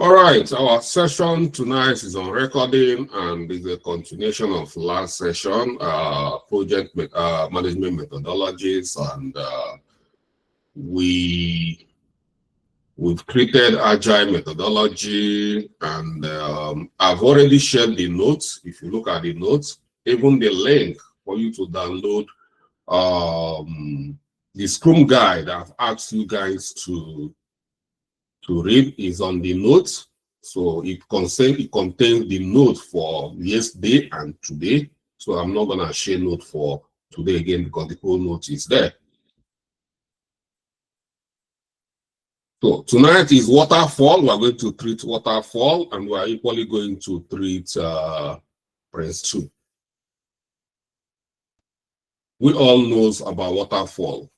All right, our session tonight is on recording and is a continuation of last session, project management methodologies, and we've created agile methodology, and I've already shared the notes. If you look at the notes, even the link for you to download the Scrum guide I've asked you guys to read is on the notes. So it contains the note for yesterday and today. So I'm not gonna share note for today again because the whole note is there. So tonight is Waterfall. We're going to treat Waterfall, and we're equally going to treat Prince-2. We all knows about Waterfall.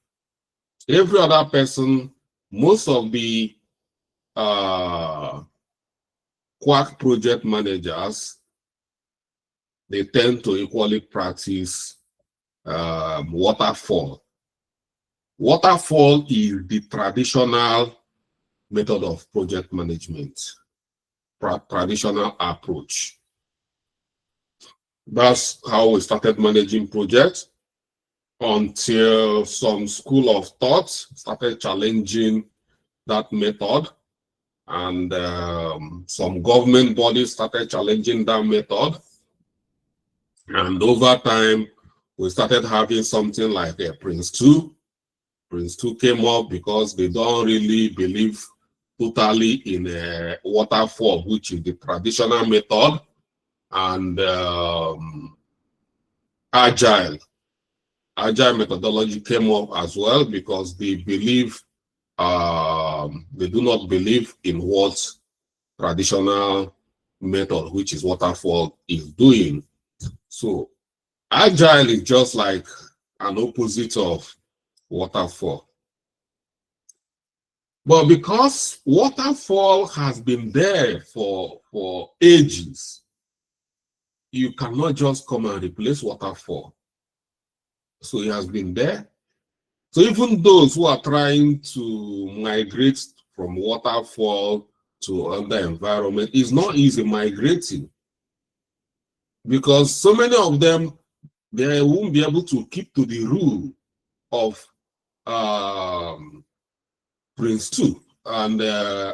Every other person, most of the Quack project managers, they tend to equally practice Waterfall. Waterfall is the traditional method of project management, traditional approach. That's how we started managing projects until some school of thought started challenging that method, and some government bodies started challenging that method. And over time, we started having something like a Prince-2. Prince-2 came up because they don't really believe totally in a waterfall, which is the traditional method, and agile methodology came up as well because they believe they do not believe in what traditional method, which is waterfall, is doing. So agile is just like an opposite of waterfall. But because waterfall has been there for ages, you cannot just come and replace waterfall. So it has been there. So even those who are trying to migrate from waterfall to other environment, it's not easy migrating, because so many of them, they won't be able to keep to the rule of Prince-2 and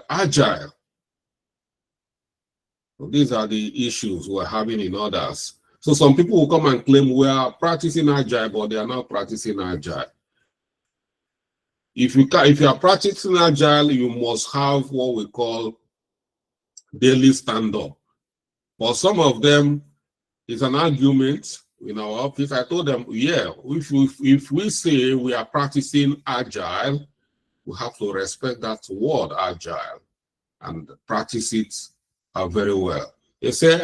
agile. So these are the issues we're having in others. So some people will come and claim we are practicing agile, but they are not practicing agile. If you are practicing agile, you must have what we call daily stand-up. For some of them, it's an argument in our office. I told them, yeah, if we say we are practicing agile, we have to respect that word agile and practice it very well. They say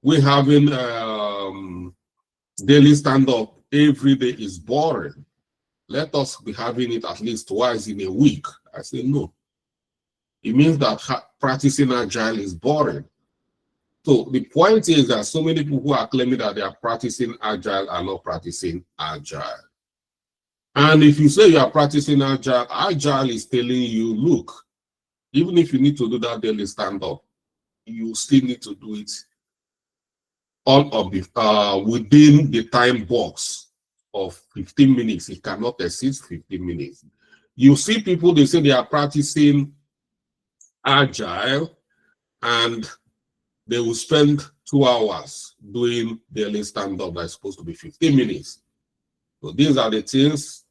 we having daily stand-up every day is boring. Let us be having it at least twice in a week. I say no. It means that practicing agile is boring. So the point is that so many people who are claiming that they are practicing agile are not practicing agile. And if you say you are practicing agile, agile is telling you, look, even if you need to do that daily stand-up, you still need to do it all of the within the time box of 15 minutes. It cannot exceed 15 minutes. You see people, they say they are practicing agile and they will spend 2 hours doing daily stand-up that's supposed to be 15 minutes. So these are the things,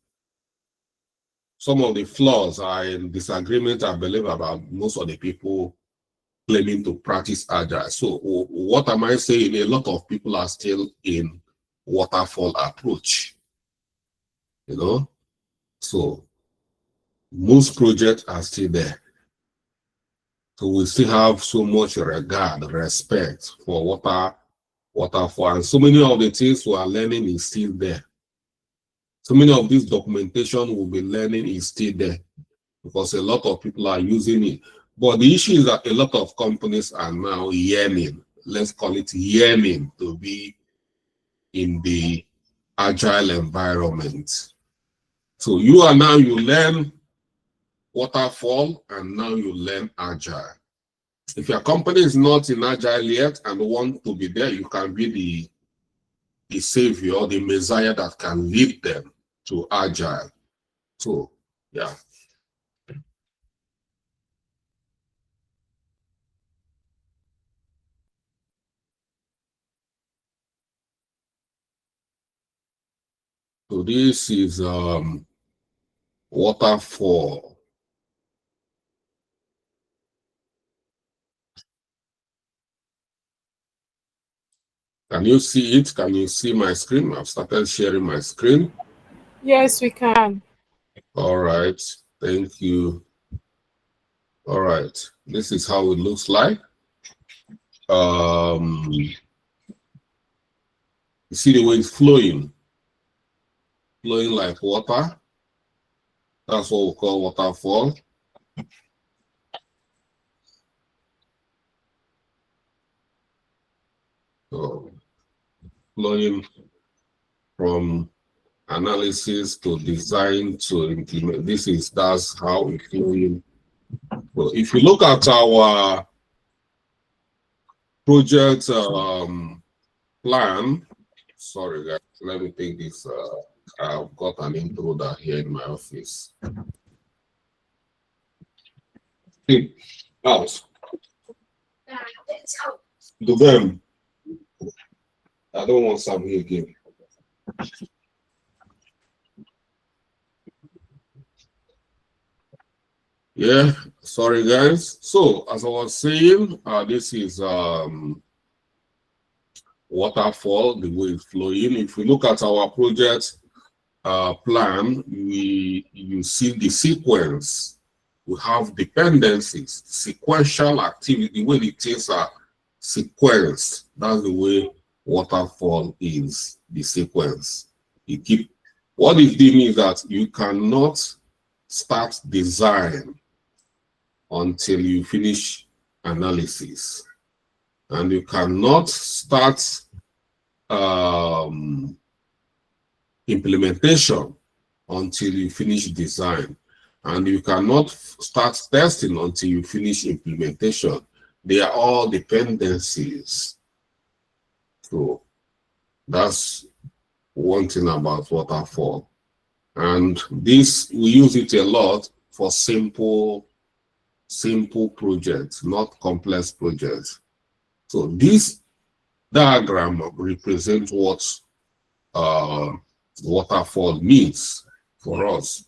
some of the flaws are in disagreement, I believe, about most of the people claiming to practice agile. So what am I saying? A lot of people are still in waterfall approach, you know? So most projects are still there. So we still have so much regard, respect for waterfall, and so many of the things we are learning is still there. So many of this documentation we'll be learning is still there because a lot of people are using it. But the issue is that a lot of companies are now yearning, let's call it yearning, to be in the agile environment. So you learn waterfall and now you learn agile. If your company is not in Agile yet and want to be there, you can be the savior, the messiah that can lead them to Agile. So, yeah. So this is Waterfall. Can you see it? Can you see my screen? I've started sharing my screen. Yes, we can. All right. Thank you. All right. This is how it looks like. You see the way it's flowing like water. That's what we call waterfall. So flowing from analysis to design to implement. That's how it's flowing. So if you look at our project plan, sorry guys, let me take this. I've got an intruder here in my office. Out. To them. I don't want something again. Yeah, sorry guys. So as I was saying, this is waterfall, the way it's flowing. If we look at our project plan, you see the sequence. We have dependencies, sequential activity. The way the things are sequenced, that's the way waterfall is, the sequence. You keep what it means that you cannot start design until you finish analysis, and you cannot start implementation until you finish design, and you cannot start testing until you finish implementation. They are all dependencies. So that's one thing about waterfall. And this, we use it a lot for simple projects, not complex projects. So this diagram represents what waterfall means for us.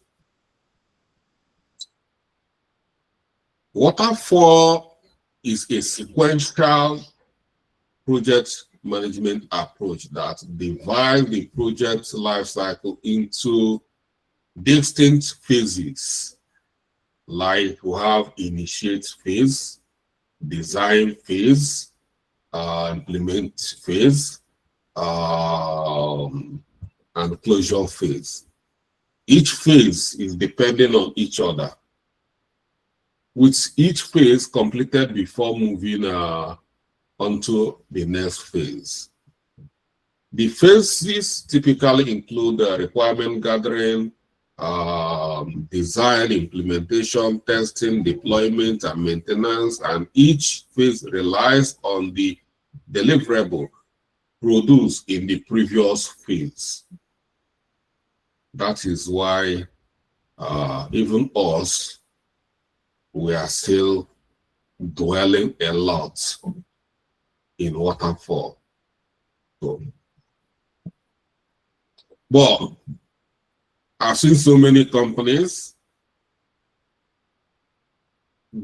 Waterfall is a sequential project management approach that divides the project lifecycle into distinct phases. Like we have initiate phase, design phase, implement phase, and closure phase. Each phase is dependent on each other, with each phase completed before moving onto the next phase. The phases typically include requirement gathering, design, implementation, testing, deployment, and maintenance, and each phase relies on the deliverable produced in the previous phase. That is why even us, we are still dwelling a lot in waterfall. So, but I've seen so many companies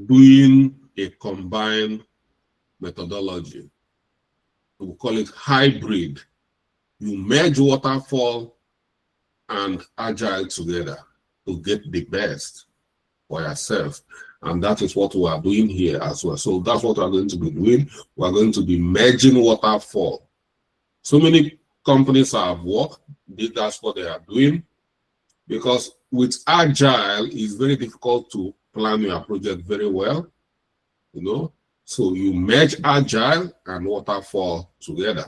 doing a combined methodology. We call it hybrid. You merge waterfall and agile together to get the best for yourself. And that is what we are doing here as well. So that's what we're going to be doing. We're going to be merging waterfall. So many companies have worked, that's what they are doing. Because with agile, it's very difficult to plan your project very well, you know. So you merge agile and waterfall together.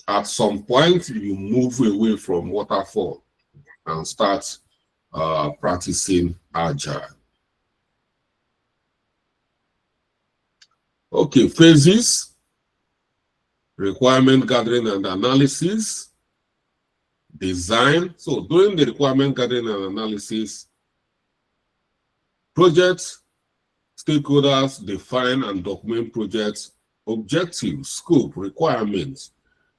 At some point, you move away from waterfall and start practicing agile. Okay, phases, requirement gathering and analysis, design. So during the requirement gathering and analysis, project stakeholders define and document project objectives, scope, requirements.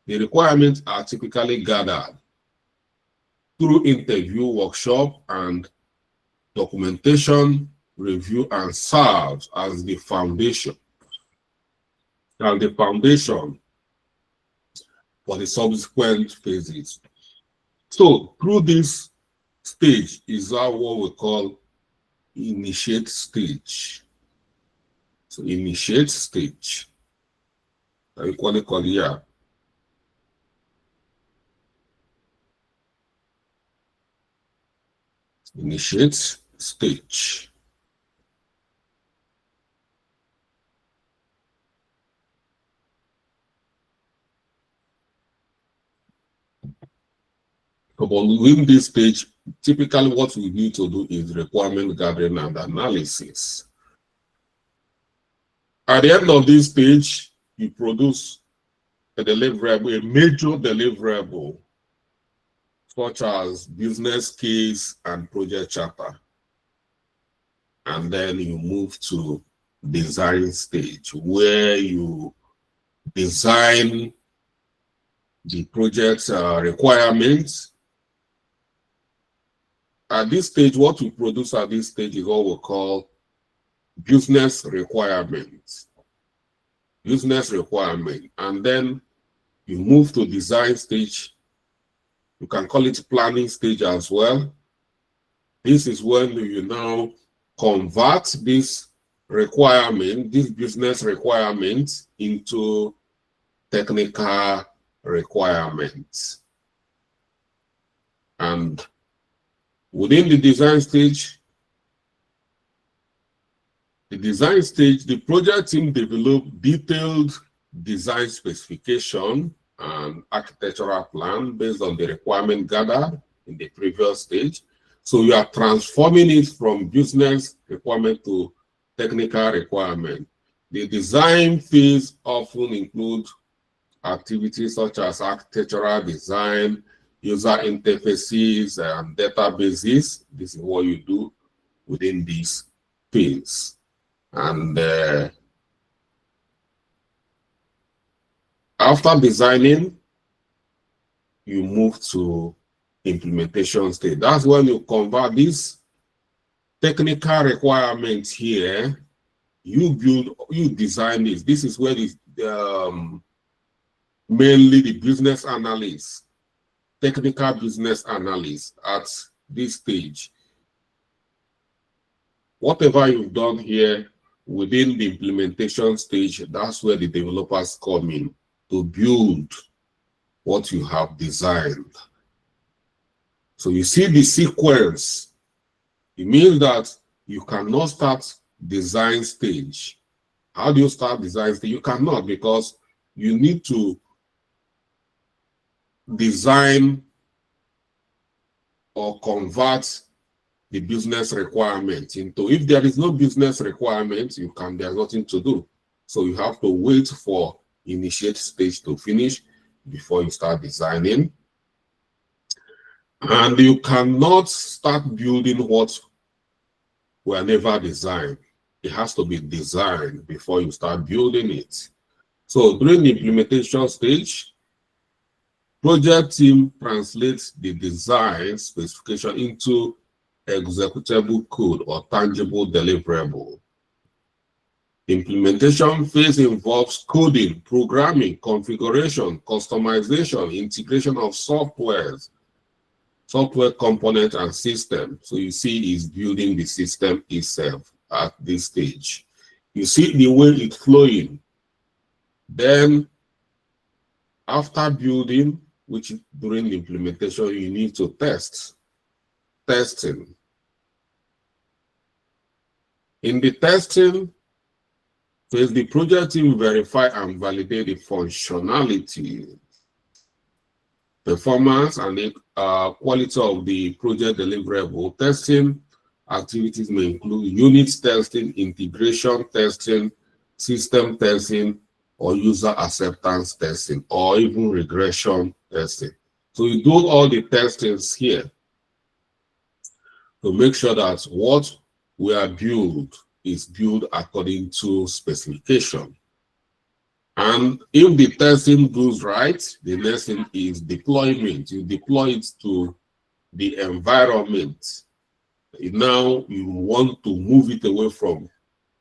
The requirements are typically gathered through interview, workshop, and documentation review, and serves as the foundation for the subsequent phases. So through this stage is what we call initiate stage. So initiate stage. I call it here. Initiate stage. But within this stage, typically what we need to do is requirement gathering and analysis. At the end of this stage, you produce a deliverable, a major deliverable, such as business case and project charter. And then you move to design stage, where you design the project's requirements. At this stage, what we produce at this stage is what we call business requirements. Business requirement. And then you move to design stage. You can call it planning stage as well. This is when you now convert this requirement, this business requirement, into technical requirements. And within the design stage, the project team developed detailed design specification and architectural plan based on the requirement gathered in the previous stage. So you are transforming it from business requirement to technical requirement. The design phase often includes activities such as architectural design, user interfaces, and databases. This is what you do within this phase. And after designing, you move to implementation stage. That's when you convert this technical requirements here. You design this. This is where mainly the business analyst, technical business analyst at this stage. Whatever you've done here within the implementation stage, that's where the developers come in to build what you have designed. So you see the sequence. It means that you cannot start design stage. How do you start design stage? You cannot, because you need to design or convert the business requirement into, if there is no business requirement, there's nothing to do. So you have to wait for initiate stage to finish before you start designing. And you cannot start building what were never designed. It has to be designed before you start building it. So during the implementation stage, project team translates the design specification into executable code or tangible deliverable. Implementation phase involves coding, programming, configuration, customization, integration of software component and system. So you see he's building the system itself at this stage. You see the way it's flowing. Then after building, which during the implementation, you need to testing. In the testing phase, the project team verify and validate the functionality, performance, and the quality of the project deliverable. Testing activities may include unit testing, integration testing, system testing, or user acceptance testing, or even regression testing. So you do all the testings here to make sure that what we are built is built according to specification. And if the testing goes right, the next thing is deployment. You deploy it to the environment. Now you want to move it away from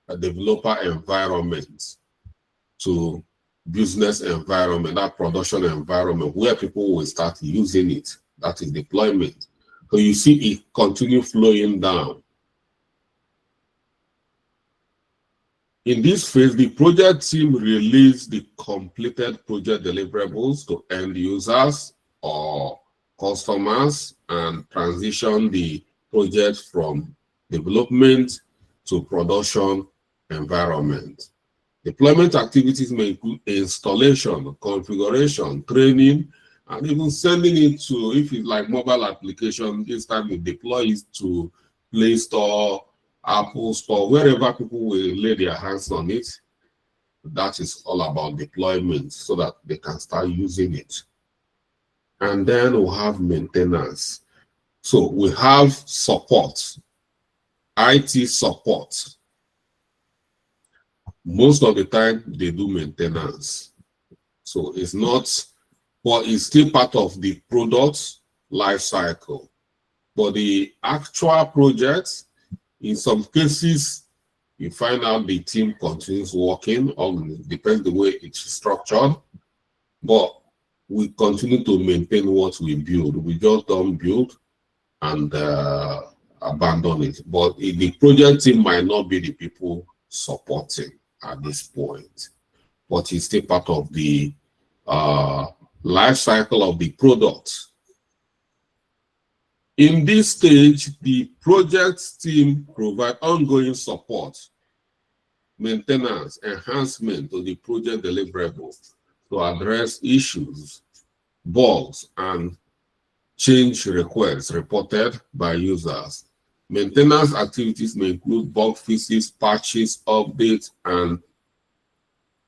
a developer environment to business environment, that production environment where people will start using it. That is deployment. So you see it continue flowing down. In this phase, the project team released the completed project deliverables to end users or customers and transition the project from development to production environment. Deployment activities may include installation, configuration, training, and even sending it to, if it's like mobile application, this time you deploy it to Play Store, Apple Store, wherever people will lay their hands on it. That is all about deployment so that they can start using it. And then we'll have maintenance. So we have support, IT support. Most of the time they do maintenance. So it's not, but it's still part of the product life cycle. But the actual project, in some cases, you find out the team continues working, on depends the way it's structured, but we continue to maintain what we build. We just don't build and abandon it. But the project team might not be the people supporting at this point, but it's still part of the life cycle of the product. In this stage, the project team provide ongoing support, maintenance, enhancement to the project deliverables to address issues, bugs, and change requests reported by users. Maintenance activities may include bug fixes, patches, updates, and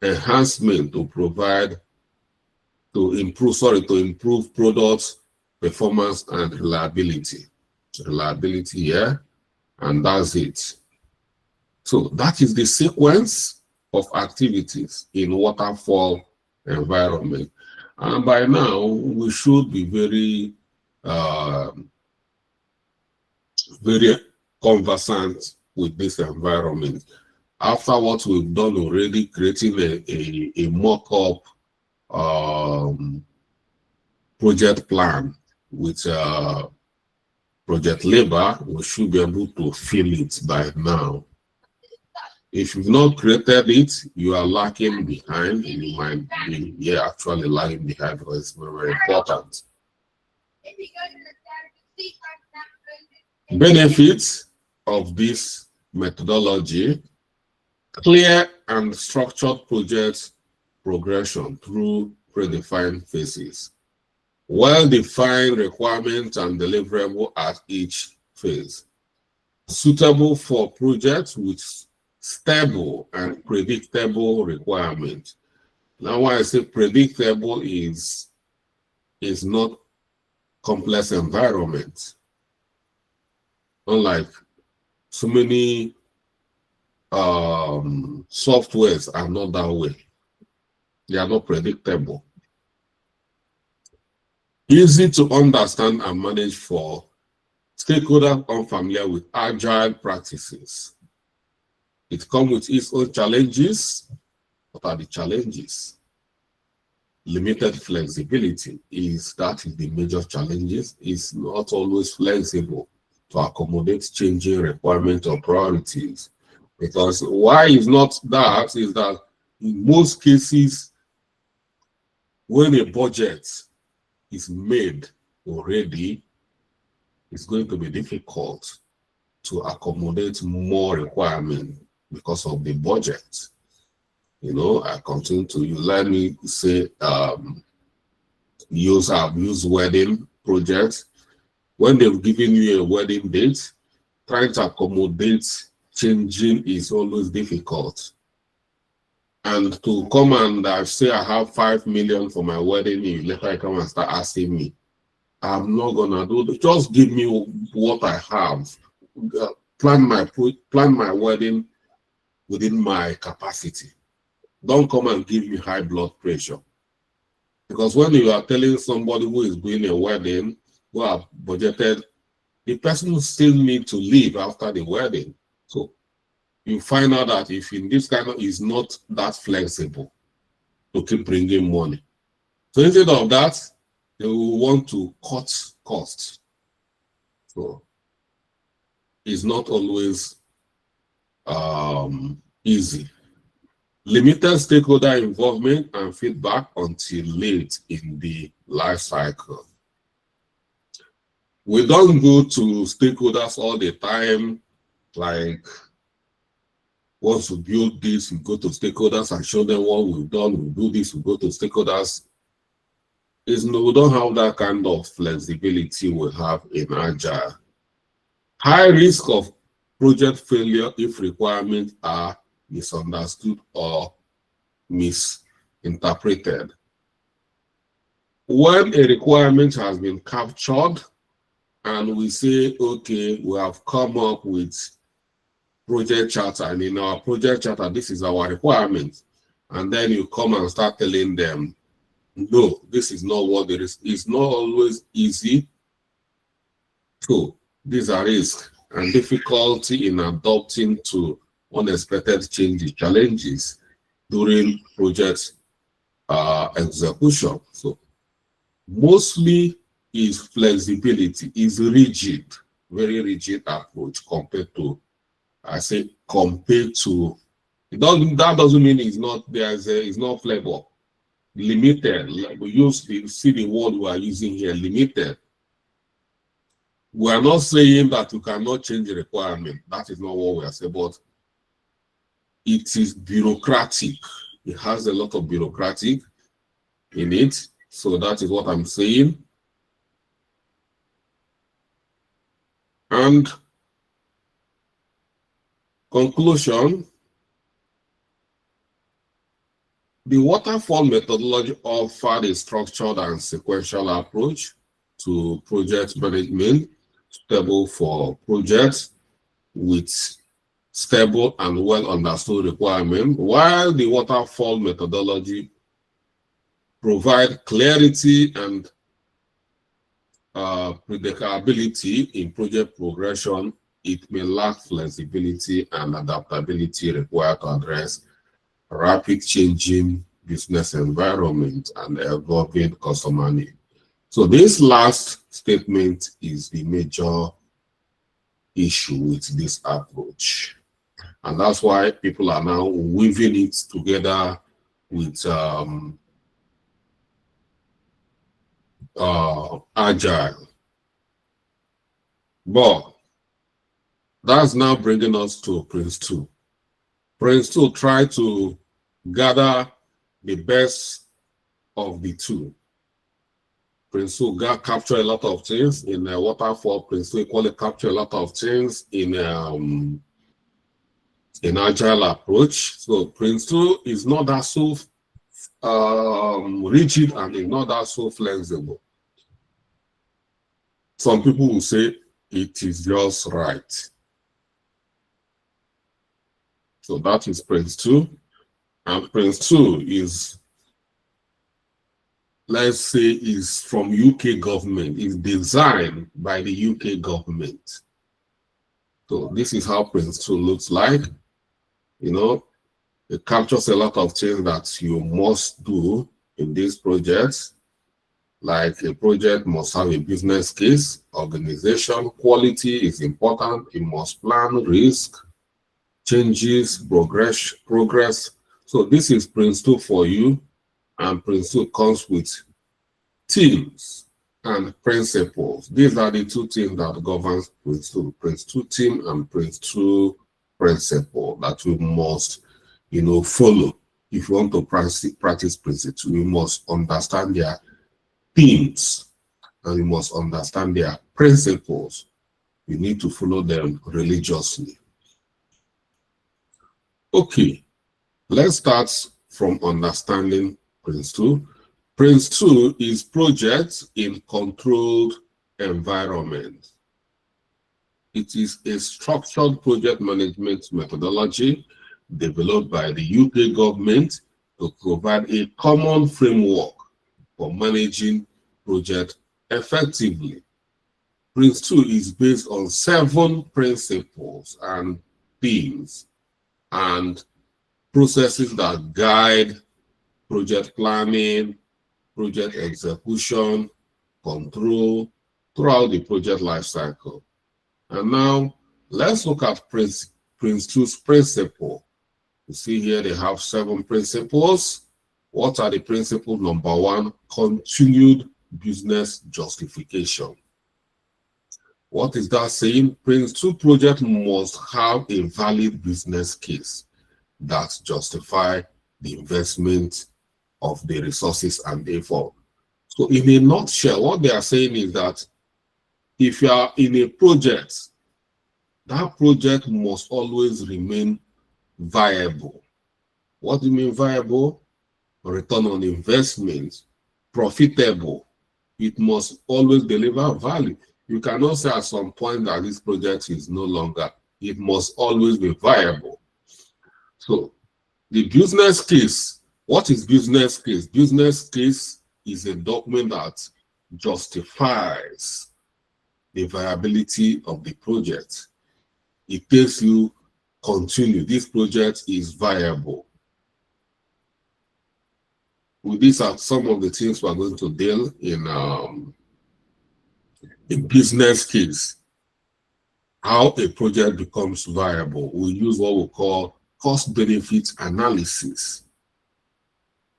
enhancement to improve products performance and reliability. Reliability here, and that's it. So that is the sequence of activities in waterfall environment. And by now, we should be very, very conversant with this environment. After what we've done already, creating a mock-up project plan with project labor, we should be able to fill it by now. If you've not created it, you are lagging behind, and you might be actually lagging behind because it's very, very important. Benefits of this methodology: clear and structured project progression through predefined phases. Well-defined requirements and deliverable at each phase. Suitable for projects with stable and predictable requirements. Now, why I say predictable is not complex environment. Unlike so many softwares are not that way. They are not predictable. Easy to understand and manage for stakeholders unfamiliar with agile practices. It comes with its own challenges. What are the challenges? Limited flexibility is the major challenges. It's not always flexible to accommodate changing requirements or priorities. Because why is not that is that in most cases, when a budget is made already, it's going to be difficult to accommodate more requirements because of the budget. You know, I continue to use, let me say, I've used wedding projects. When they've given you a wedding date, trying to accommodate changing is always difficult. And to come and say I have 5 million for my wedding, you later come and start asking me, I'm not gonna do that. Just give me what I have. Plan my wedding within my capacity. Don't come and give me high blood pressure. Because when you are telling somebody who is doing a wedding, who have budgeted, the person still need to leave after the wedding. So you find out that if in this kind of is not that flexible to keep bringing money. So instead of that, they will want to cut costs. So it's not always easy. Limited stakeholder involvement and feedback until late in the life cycle. We don't go to stakeholders all the time, like once we build this, we go to stakeholders and show them what we've done, we do this, we go to stakeholders. We don't have that kind of flexibility we have in Agile. High risk of project failure if requirements are misunderstood or misinterpreted. When a requirement has been captured and we say, okay, we have come up with project charter, and in our project charter, this is our requirement. And then you come and start telling them, no, this is not what there is. It's not always easy. So these are risks and difficulty in adapting to unexpected changes, challenges during project execution. So mostly is flexibility, is rigid, very rigid approach compared to, that doesn't mean it's not, it's not flavor. Limited, like see the word we are using here, limited. We are not saying that you cannot change the requirement. That is not what we are saying, but it is bureaucratic. It has a lot of bureaucratic in it. So that is what I'm saying. And conclusion, the waterfall methodology offered a structured and sequential approach to project management, suitable for projects with stable and well understood requirements, while the waterfall methodology provide clarity and predictability in project progression. It may lack flexibility and adaptability required to address rapid changing business environment and evolving customer needs. So this last statement is the major issue with this approach. And that's why people are now weaving it together with Agile. But that's now bringing us to Prince-2. Prince-2 try to gather the best of the two. Prince-2 capture a lot of things in Waterfall. Prince-2 equally capture a lot of things in Agile approach. So Prince-2 is not that so rigid and is not that so flexible. Some people will say it is just right. So that is Prince-2. And Prince-2 is, let's say, is from UK government, is designed by the UK government. So this is how Prince-2 looks like. You know, it captures a lot of things that you must do in these projects. Like a project must have a business case, organization, quality is important. You must plan risk, changes, progress. So this is Prince-2 for you, and Prince-2 comes with teams and principles. These are the two things that governs Prince-2. Prince-2 team and Prince-2 principle that we must, follow. If you want to practice Prince-2, you must understand their themes and you must understand their principles. You need to follow them religiously. Okay, let's start from understanding Prince-2. Prince-2 is projects in controlled environment. It is a structured project management methodology developed by the UK government to provide a common framework for managing projects effectively. Prince-2 is based on 7 principles and themes and processes that guide project planning, project execution, control throughout the project lifecycle. And now let's look at Prince-2's principle. You see here they have 7 principles. What are the principles? Number 1, continued business justification. What is that saying? Prince-2 project must have a valid business case that justify the investment of the resources and the effort. So in a nutshell, what they are saying is that if you are in a project, that project must always remain viable. What do you mean viable? Return on investment, profitable. It must always deliver value. You cannot say at some point that this project is no longer. It must always be viable. So the business case, what is business case? Business case is a document that justifies the viability of the project. It tells you continue. This project is viable. Well, these are some of the things we're going to deal in business case. How a project becomes viable. We use what we call cost-benefit analysis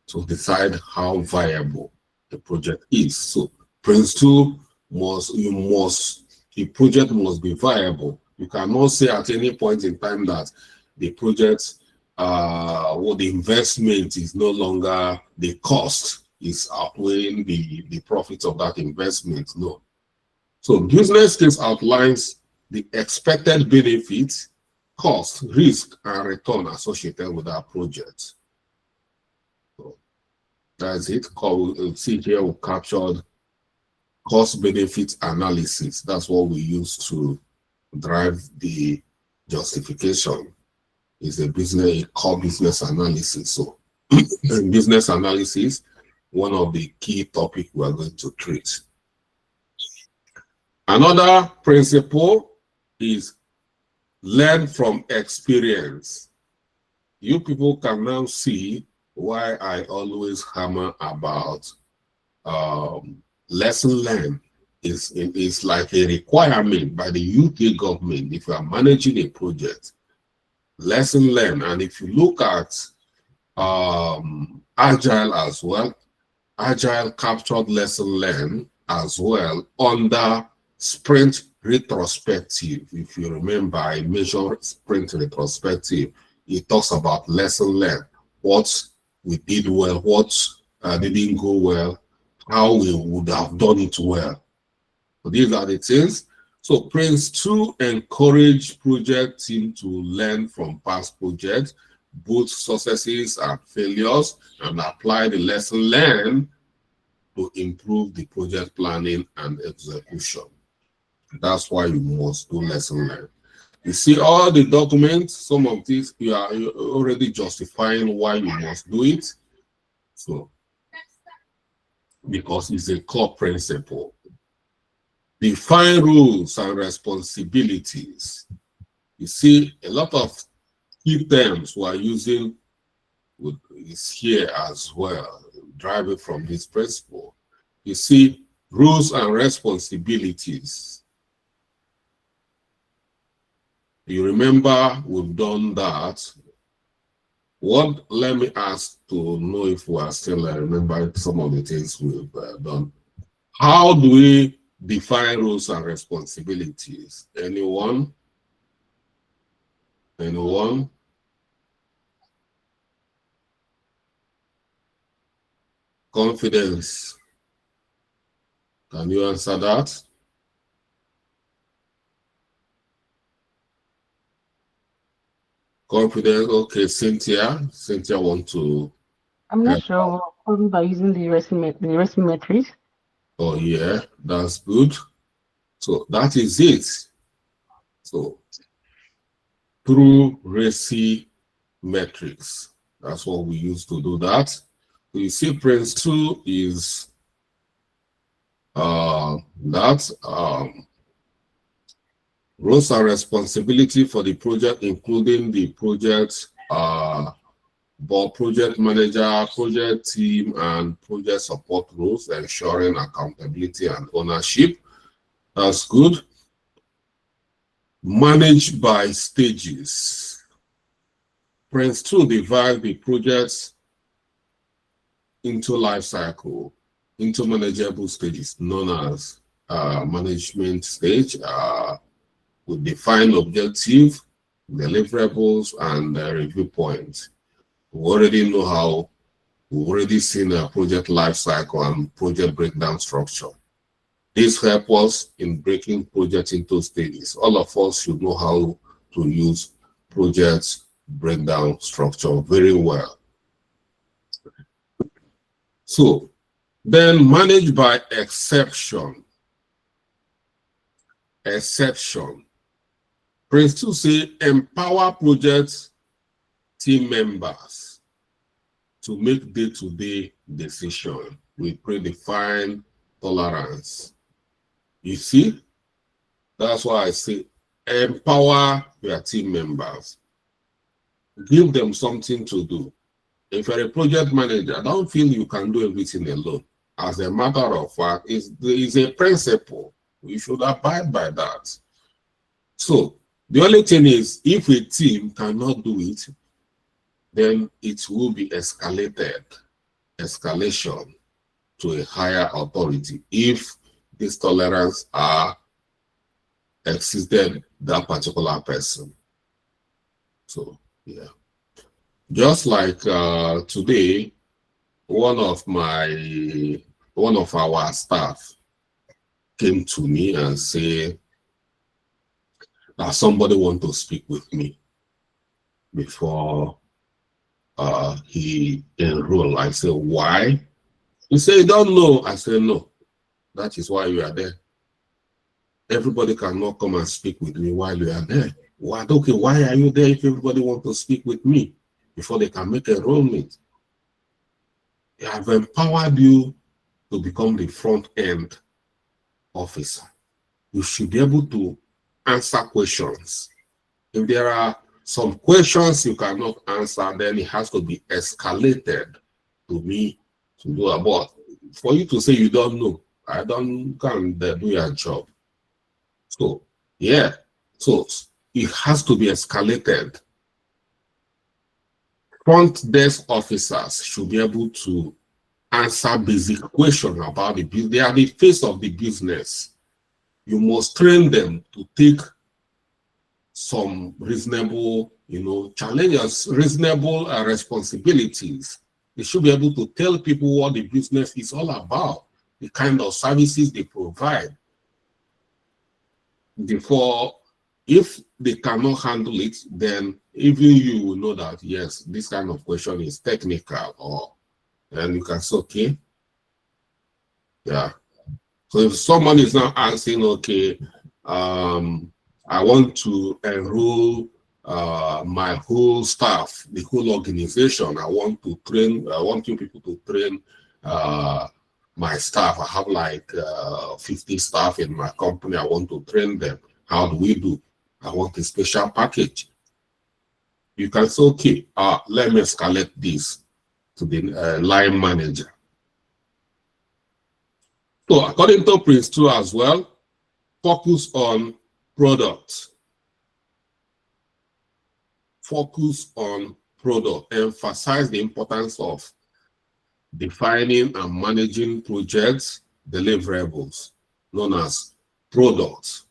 to decide how viable the project is. So Prince-2 the project must be viable. You cannot say at any point in time that the project or the investment is no longer, the cost is outweighing the profits of that investment. No. So business case outlines the expected benefits, cost, risk, and return associated with that project. So that's it. See here we captured cost benefit analysis. That's what we use to drive the justification. Is a core business analysis. So in business analysis, one of the key topics we are going to treat. Another principle is learn from experience. You people can now see why I always hammer about lesson learned. Is like a requirement by the UK government if you are managing a project. Lesson learned. And if you look at Agile as well, Agile captured lesson learned as well under sprint retrospective. If you remember, I measured sprint retrospective. It talks about lesson learned, what we did well, what didn't go well, how we would have done it well. So these are the things. So Prince-2 encourage project team to learn from past projects, both successes and failures, and apply the lesson learned to improve the project planning and execution. That's why you must do lesson learned. You see all the documents, some of these you are already justifying why you must do it. So because it's a core principle. Define rules and responsibilities. You see, a lot of key terms we are using is here as well, driving from this principle. You see, rules and responsibilities. You remember we've done that. Let me ask to know if we are still remembering some of the things we've done. How do we define roles and responsibilities? Anyone? Anyone? Confidence. Can you answer that? Confidence. Okay, Cynthia. Cynthia want to I'm not sure. Probably by using the resume metrics. Oh yeah, that's good. So that is it. So through RACI metrics, that's what we use to do that. So you see Prince-2 is that roles and responsibility for the project, including the project board, project manager, project team, and project support roles, ensuring accountability and ownership. That's good. Managed by stages. Prince-2 divides the projects into life cycle, into manageable stages, known as management stage. We define objective, deliverables, and review points. We already know how, we've already seen a project life cycle and project breakdown structure. This helps us in breaking projects into stages. All of us should know how to use project breakdown structure very well. So then managed by exception. Exception. Prince-2 say empower project team members to make day-to-day decisions with predefined tolerance. You see, that's why I say empower your team members. Give them something to do. If you're a project manager, don't feel you can do everything alone. As a matter of fact, it's a principle. We should abide by that. So the only thing is, if a team cannot do it, then it will be escalation to a higher authority if this tolerance are exceeded that particular person. So yeah, just like today, one of our staff came to me and say that somebody want to speak with me before he enroll. I said, why? He said, you don't know. I said, no, that is why you are there. Everybody cannot come and speak with me while you are there. Why? Okay, why are you there if everybody want to speak with me before they can make enrollment? I have empowered you to become the front end officer. You should be able to answer questions. If there are some questions you cannot answer, then it has to be escalated to me to do about. For you to say you don't know, I can't do your job. So yeah, so it has to be escalated. Front desk officers should be able to answer basic questions about the business. They are the face of the business. You must train them to take some reasonable, challenges, reasonable responsibilities. They should be able to tell people what the business is all about, the kind of services they provide. Before, if they cannot handle it, then even you will know that, yes, this kind of question is technical, and you can say, okay, yeah. So if someone is now asking, okay, I want to enroll my whole staff, the whole organization. I want you people to train my staff. I have like 50 staff in my company. I want to train them. How do we do? I want a special package. You can say, okay, let me escalate this to the line manager. So according to Prince-2 as well, focus on product. Focus on product. Emphasize the importance of defining and managing projects deliverables, known as products.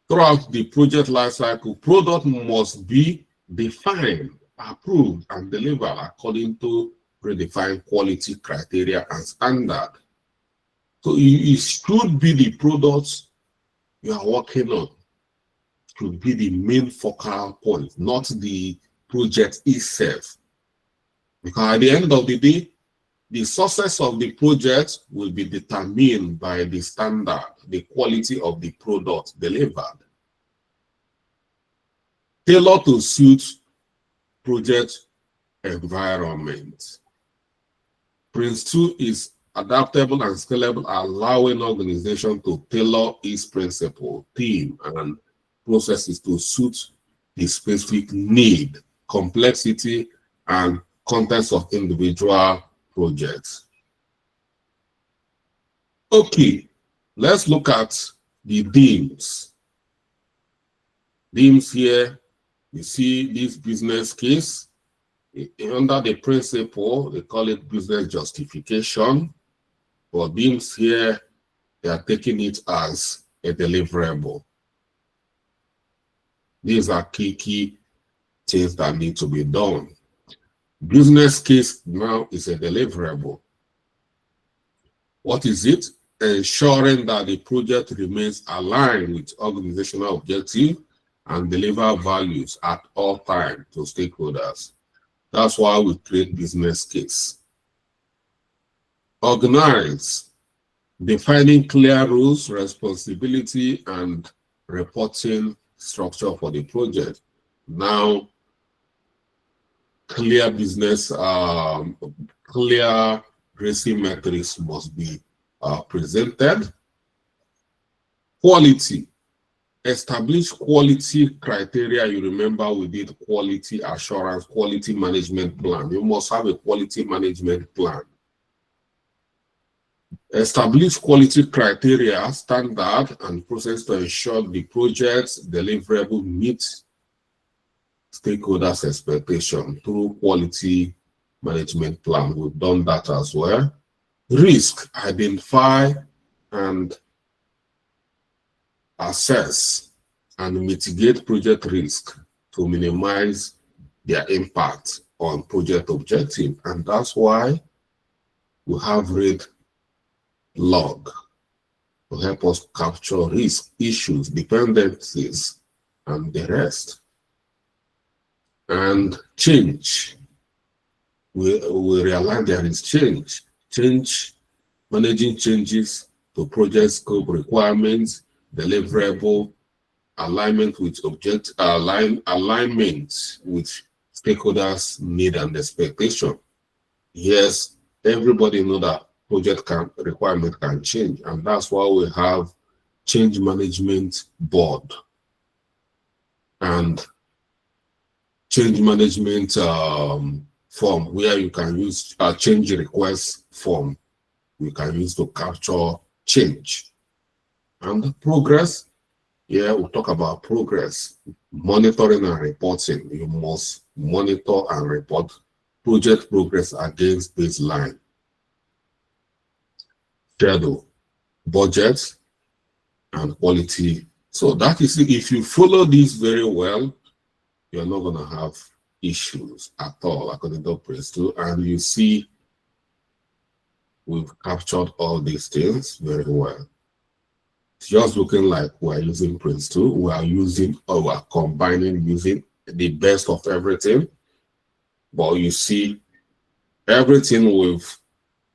Throughout the project lifecycle, product must be defined, approved, and delivered according to predefined quality criteria and standard. So it should be the products you are working on, should be the main focal point, not the project itself. Because at the end of the day, the success of the project will be determined by the standard, the quality of the product delivered. Tailor to suit project environment. Prince-2 is adaptable and scalable, allowing organization to tailor its principle, theme, and processes to suit the specific need, complexity, and context of individual projects. Okay, let's look at the themes. Themes here, you see this business case. Under the principle, they call it business justification. For themes here, they are taking it as a deliverable. These are key things that need to be done. Business case now is a deliverable. What is it? Ensuring that the project remains aligned with organizational objectives and deliver values at all times to stakeholders. That's why we create business case. Organize, defining clear rules, responsibility, and reporting structure for the project. Now, clear business, clear racing metrics must be presented. Quality. Establish quality criteria. You remember we did quality assurance, quality management plan. You must have a quality management plan. Establish quality criteria, standard, and process to ensure the project's deliverable meets stakeholders' expectation through quality management plan. We've done that as well. Risk, identify and assess and mitigate project risk to minimize their impact on project objective. And that's why we have read log to help us capture risk, issues, dependencies, and the rest. And change. We realize there is change. Managing changes to project scope requirements, deliverable, alignment with alignment with stakeholders' need and expectation. Yes, everybody know that project requirement can change, and that's why we have change management board and change management form where you can use a change request form. You can use to capture change. And progress, yeah, we'll talk about progress. Monitoring and reporting. You must monitor and report project progress against baseline. Schedule, budget, and quality. So that is it. If you follow this very well, you're not going to have issues at all, according to Prince-2. And you see, we've captured all these things very well. It's just looking like we're using Prince-2. We are using, or we're combining using the best of everything. But you see, everything we've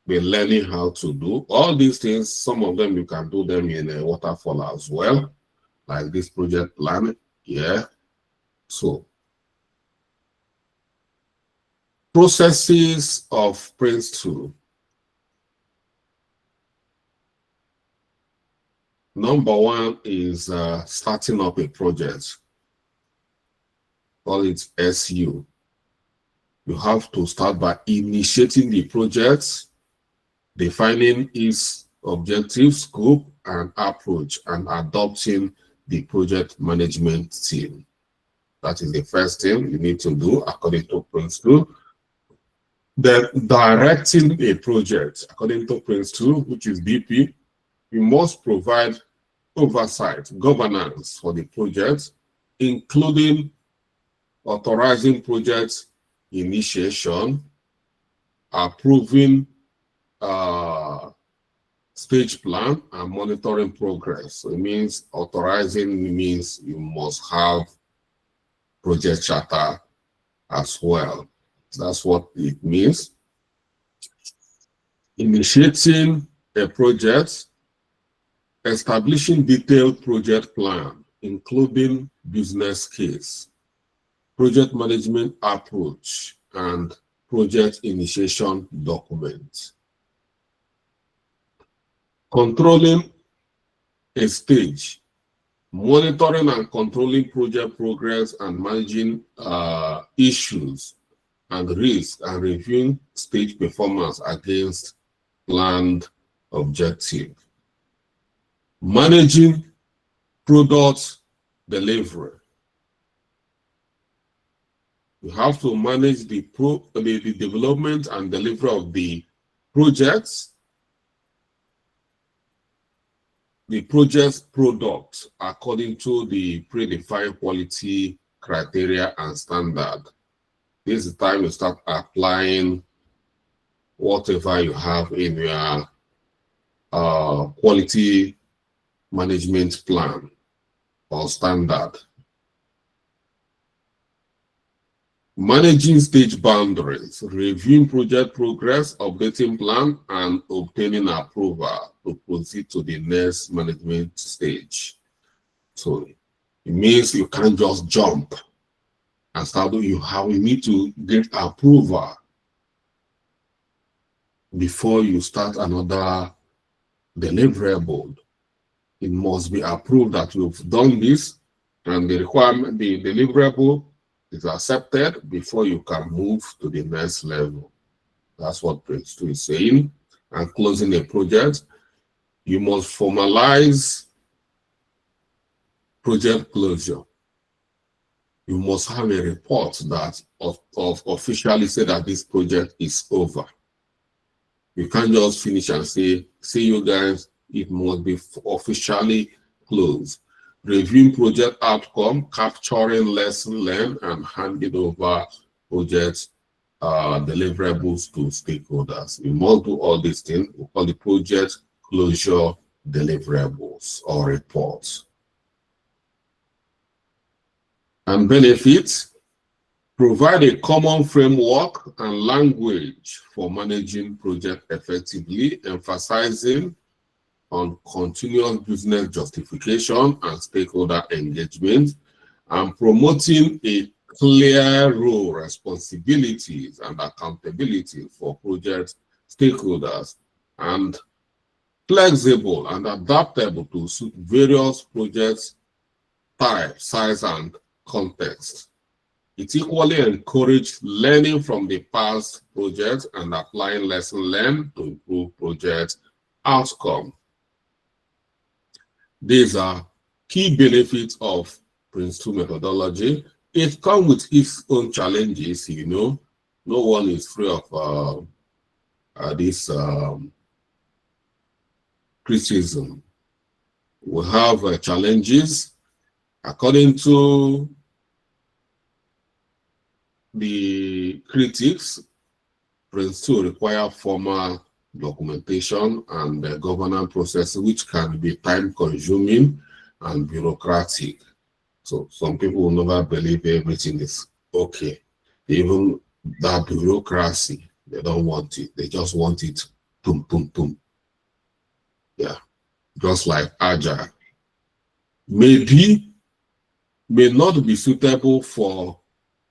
been learning how to do. All these things, some of them you can do them in a waterfall as well, like this project plan. Yeah. So, processes of Prince-2. Number one is starting up a project. Call it SU. You have to start by initiating the project, defining its objective, scope, and approach, and adopting the project management team. That is the first thing you need to do according to Prince-2. Then directing a project according to Prince-2, which is BP, you must provide oversight, governance for the project, including authorizing project initiation, approving stage plan, and monitoring progress. So it means authorizing means you must have project charter as well. That's what it means. Initiating a project, establishing detailed project plan, including business case, project management approach, and project initiation document. Controlling a stage, monitoring and controlling project progress and managing issues and risks and reviewing stage performance against planned objective. Managing product delivery. You have to manage the development and delivery of the projects, the project's product according to the predefined quality criteria and standard. This is the time you start applying whatever you have in your quality management plan or standard. Managing stage boundaries, reviewing project progress, updating plan, and obtaining approval to proceed to the next management stage. So it means you can't just jump and start doing. You need to get approval before you start another deliverable. It must be approved that you've done this, and the requirement, the deliverable is accepted before you can move to the next level. That's what Prince-2 is saying. And closing a project, you must formalize project closure. You must have a report that officially say that this project is over. You can't just finish and say, see you guys, it must be officially closed. Reviewing project outcome, capturing lesson learned, and handing over project deliverables to stakeholders. You must do all these things. We call the project closure deliverables or reports. And benefits, provide a common framework and language for managing project effectively, emphasizing on continuous business justification and stakeholder engagement, and promoting a clear role, responsibilities, and accountability for project stakeholders, and flexible and adaptable to suit various project types, size, and context. It equally encourages learning from the past projects and applying lessons learned to improve project outcome. These are key benefits of Prince-2 methodology. It comes with its own challenges, you know. No one is free of this criticism. We have challenges. According to the critics, Prince-2 require formal documentation and the governance process, which can be time-consuming and bureaucratic. So some people will never believe everything is okay. Even that bureaucracy, they don't want it. They just want it, boom, boom, boom. Yeah, just like Agile. May not be suitable for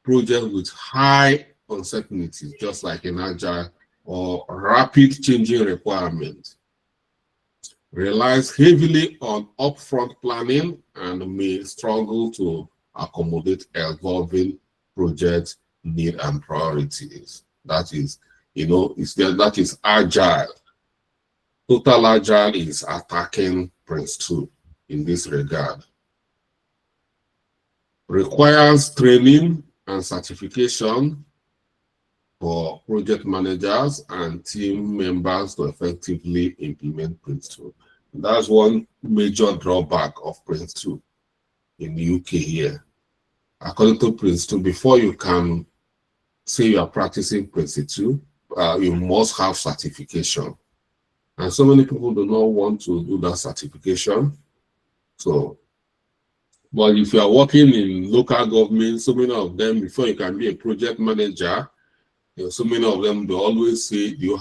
projects with high uncertainties, just like in Agile, or rapid changing requirements. Relies heavily on upfront planning and may struggle to accommodate evolving project needs and priorities. That is, you know, that is Agile. Total Agile is attacking Prince-2 in this regard. Requires training and certification for project managers and team members to effectively implement Prince-2. That's one major drawback of Prince-2 in the UK here. According to Prince-2, before you can say you are practicing Prince-2, you must have certification. And so many people do not want to do that certification. So, but if you are working in local government, so many of them, before you can be a project manager, So many of them, they always say you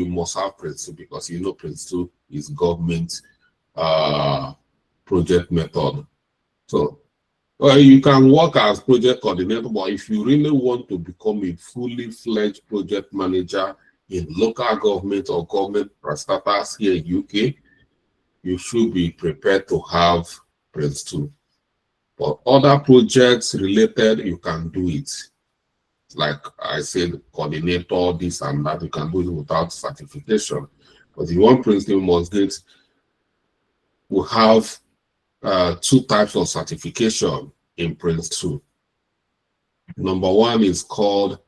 must have Prince-2 because Prince-2 is government project method. So well, you can work as project coordinator, but if you really want to become a fully fledged project manager in local government or government parastatals here in UK, you should be prepared to have Prince-2. But other projects related, you can do it. Like I said, coordinator, this and that, you can do it without certification. But if you want Prince-2, you must we have 2 types of certification in Prince-2. Number one is called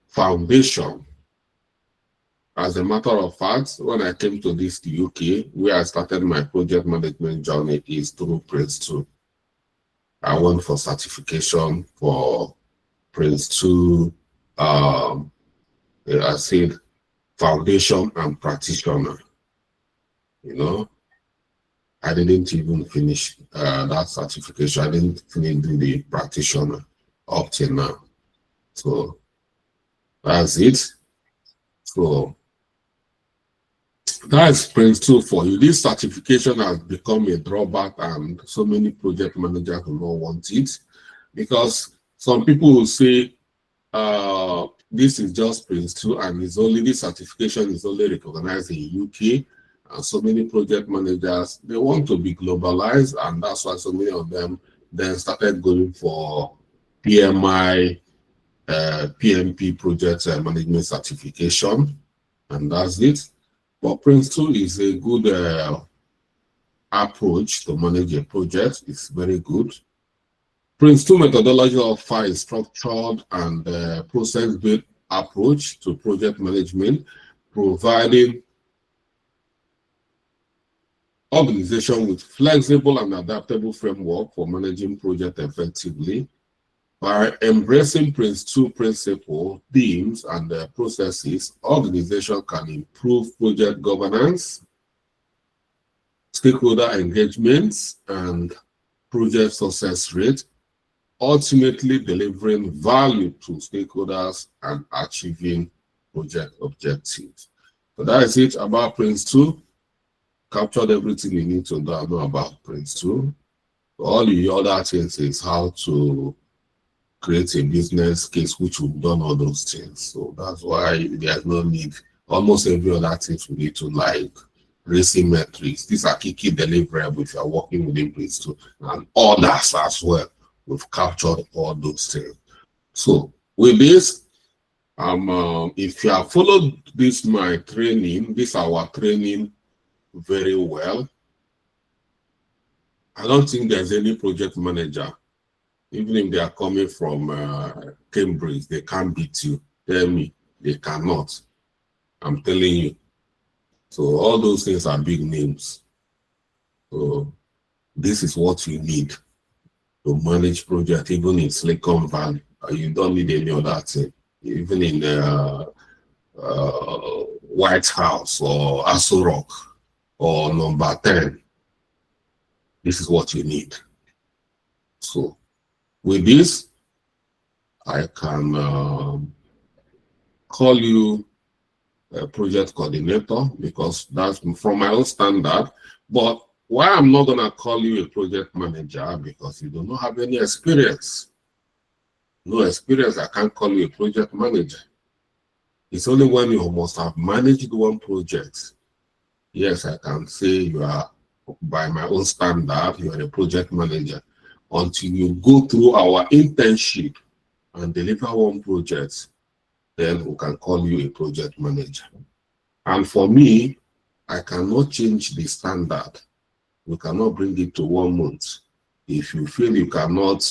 foundation. As a matter of fact, when I came to the UK, where I started my project management journey is through Prince-2. I went for certification for Prince-2, I said foundation and practitioner. I didn't even finish that certification. I didn't finish doing the practitioner up till now. So that's it. So that's Prince-2 for you. This certification has become a drawback, and so many project managers do not want it because some people will say this is just Prince-2 and this certification is only recognized in UK. And so many project managers, they want to be globalized, and that's why so many of them then started going for PMI, PMP project management certification, and that's it. But Prince-2 is a good approach to manage a project. It's very good. Prince-2 methodology offer a structured and process-based approach to project management, providing organization with flexible and adaptable framework for managing project effectively. By embracing Prince-2 principle, themes, and processes, organization can improve project governance, stakeholder engagements, and project success rate, ultimately delivering value to stakeholders and achieving project objectives. So that is it about Prince-2. Captured everything you need to know about Prince-2. All the other things is how to create a business case, which we've done all those things. So that's why there's no need. Almost every other thing we need to like racing metrics. These are key deliverables if you are working within Prince-2 and others as well. We've captured all those things. So with this, if you have followed my training, our training very well, I don't think there's any project manager, even if they are coming from Cambridge, they can't beat you. Tell me, they cannot. I'm telling you. So all those things are big names. So this is what you need to manage project, even in Silicon Valley. You don't need any other thing. Even in White House or Aso Rock or number 10. This is what you need. So with this, I can call you a project coordinator because that's from my own standard. But why I'm not gonna call you a project manager, because you do not have any experience. No experience, I can't call you a project manager. It's only when you must have managed one project. Yes, I can say you are, by my own standard, you are a project manager. Until you go through our internship and deliver one project, then we can call you a project manager. And for me, I cannot change the standard. We cannot bring it to 1 month. If you feel you cannot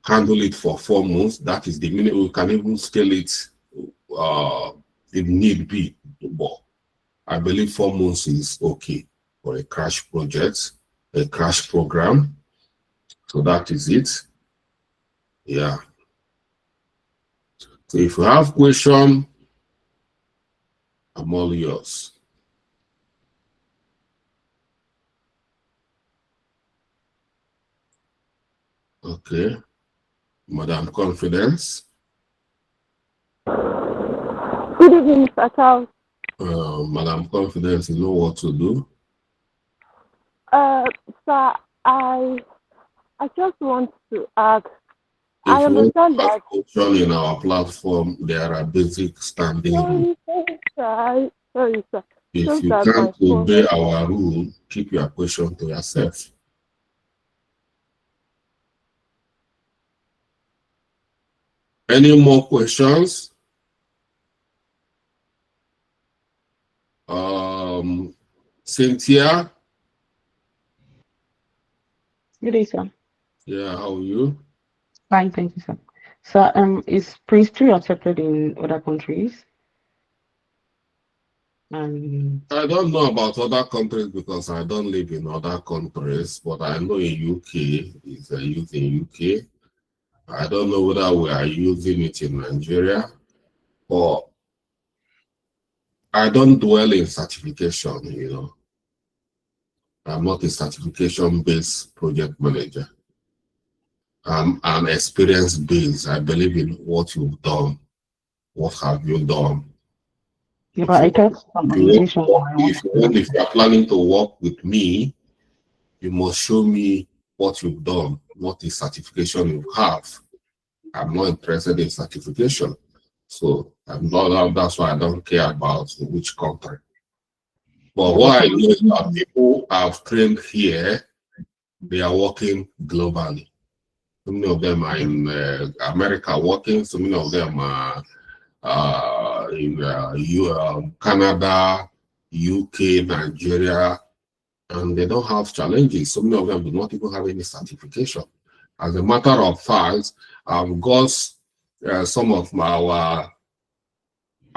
handle it for 4 months, that is the minute we can even scale it if need be. But I believe 4 months is okay for a crash project, a crash program. So that is it. Yeah. So if you have question, I'm all yours. Okay. Madam Confidence. Good evening, Mr. Charles. Madam Confidence, you know what to do. Sir, I just want to ask. I If you want understand to ask that. question in our platform, there are basic standing rules. Sorry, sir. If Just you that my can't phone. obey our rule, keep your question to yourself. Any more questions? Cynthia? Good day, sir. Yeah, how are you? Fine, thank you, sir. So, is Prince-2 accepted in other countries? I don't know about other countries because I don't live in other countries, but I know in UK, it's used in UK. I don't know whether we are using it in Nigeria, but I don't dwell in certification, I'm not a certification-based project manager. I'm an experience-based. I believe in what you've done. What have you done? Yeah, but I thought some organization If you are planning to work with me, you must show me what you've done, what the certification you have. I'm not interested in certification. So that's why I don't care about which country. But what I know is that people have trained here, they are working globally. So many of them are in America working, so many of them are in Canada, UK, Nigeria, and they don't have challenges. So many of them do not even have any certification. As a matter of fact, I've got some of our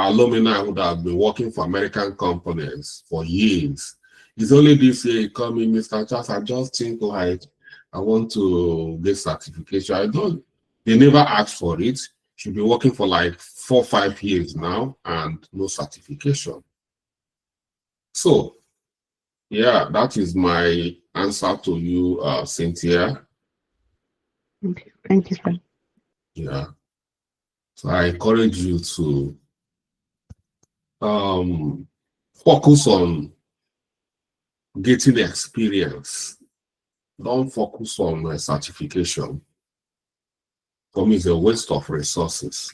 alumni who have been working for American companies for years. It's only this year coming, Mr. Charles, I just think like I want to get certification. I don't, they never asked for it. Should be working for like 4 or 5 years now and no certification. So yeah, that is my answer to you, Cynthia. Okay, thank you, sir. Yeah. So I encourage you to focus on getting experience. Don't focus on certification. For me, it's a waste of resources.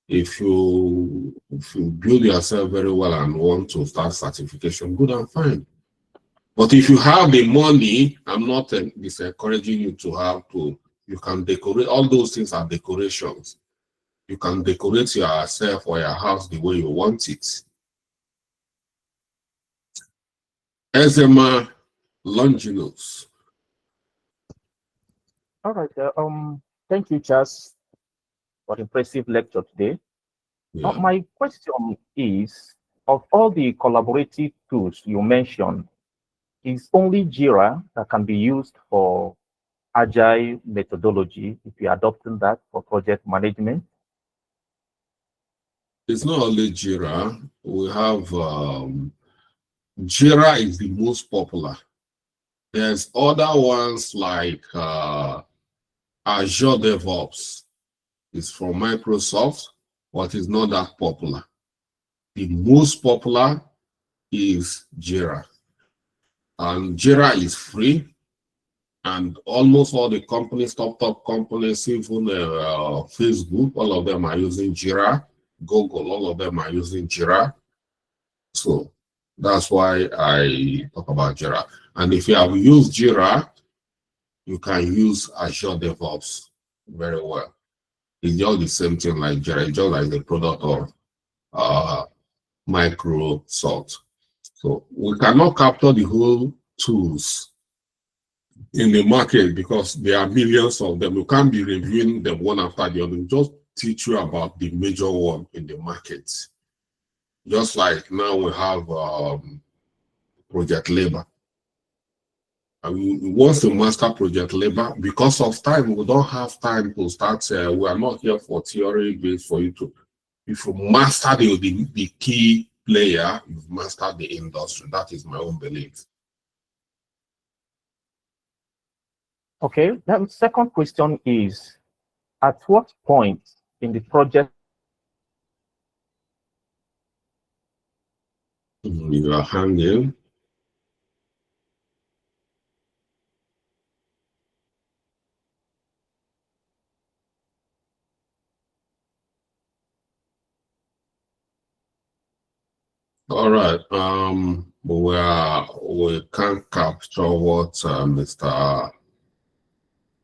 If you build yourself very well and want to start certification, good and fine. But if you have the money, I'm not encouraging you to have to. You can decorate. All those things are decorations. You can decorate yourself or your house the way you want it. Eczema longinus. All right. Thank you, Charles, for the impressive lecture today. Yeah. My question is, of all the collaborative tools you mentioned, is only Jira that can be used for agile methodology if you're adopting that for project management? It's not only Jira. We have Jira is the most popular. There's other ones like Azure DevOps. It's from Microsoft, but it's not that popular. The most popular is Jira. And Jira is free. And almost all the companies, top companies, even Facebook, all of them are using Jira. Google, all of them are using Jira. So that's why I talk about Jira. And if you have used Jira, you can use Azure DevOps very well. It's just the same thing like Jira, it's just like the product of Microsoft. So we cannot capture the whole tools in the market because there are millions of them. You can't be reviewing them one after the other. Just teach you about the major one in the market. Just like now we have Project Labor. I mean, once you master Project Labor, because of time, we don't have time to start. We are not here for theory based for you to. If you master the key player, you've mastered the industry. That is my own belief. Okay, then second question is, at what point in the project You are hanging. All right. We can't capture what Mr.